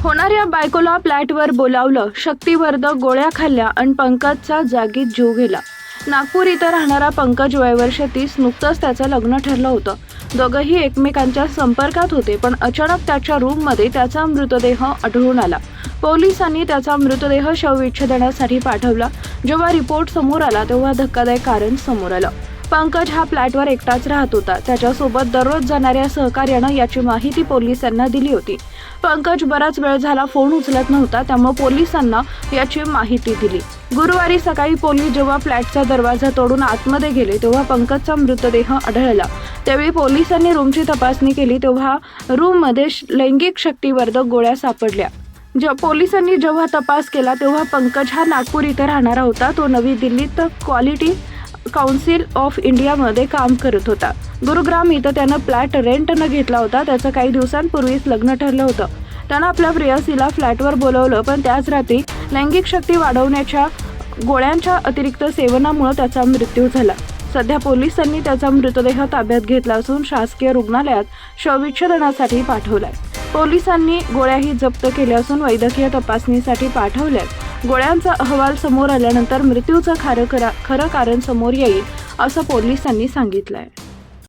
होणाऱ्या बायकोला फ्लॅटवर बोलावलं, शक्तिवर्धक गोळ्या खाल्ल्या आणि पंकजचा जागीच जीव गेला. नागपूर इथं राहणारा पंकज वय वर्ष 30, नुकतंच त्याचं लग्न ठरलं होतं. दोघंही एकमेकांच्या संपर्कात होते, पण अचानक त्याच्या रूममध्ये त्याचा मृतदेह आढळून आला. पोलिसांनी त्याचा मृतदेह शवविच्छेदनासाठी पाठवला. जेव्हा रिपोर्ट समोर आला तेव्हा धक्कादायक कारण समोर आलं. पंकज हा फ्लॅटवर एकटाच राहत होता. त्याच्यासोबत दररोज जाणाऱ्या सहकार्यानं याची माहिती पोलिसांना दिली होती. पंकज बराच वेळ झाला फोन उचलत नव्हता, त्यामुळे पोलिसांना याची माहिती दिली. गुरुवारी सकाळी पोलीस जेव्हा फ्लॅटचा दरवाजा तोडून आतमध्ये गेले तेव्हा पंकजचा मृतदेह आढळला. त्यावेळी पोलिसांनी रूमची तपासणी केली तेव्हा रूममध्ये लैंगिक शक्तिवर्धक गोळ्या सापडल्या. पोलिसांनी जेव्हा तपास केला तेव्हा पंकज हा नागपूर इथं राहणारा होता. तो नवी दिल्लीत क्वालिटी काउन्सिल ऑफ इंडियामध्ये काम करत होता. गुरुग्राम इथं त्यानं फ्लॅट रेंटनं घेतला होता. त्याचं काही दिवसांपूर्वीच लग्न ठरलं होतं. त्यानं आपल्या प्रेयसीला फ्लॅटवर बोलवलं, पण त्याच रात्री लैंगिक शक्ती वाढवण्याच्या गोळ्यांच्या अतिरिक्त सेवनामुळे त्याचा मृत्यू झाला. सध्या पोलिसांनी त्याचा मृतदेह ताब्यात घेतला असून शासकीय रुग्णालयात शवविच्छेदनासाठी पाठवलाय. पोलिसांनी गोळ्याही जप्त केल्या असून वैद्यकीय तपासणीसाठी पाठवल्यात. गोळ्यांचा अहवाल समोर आल्यानंतर मृत्यूचं खरं कारण समोर येईल असं पोलिसांनी सांगितलंय.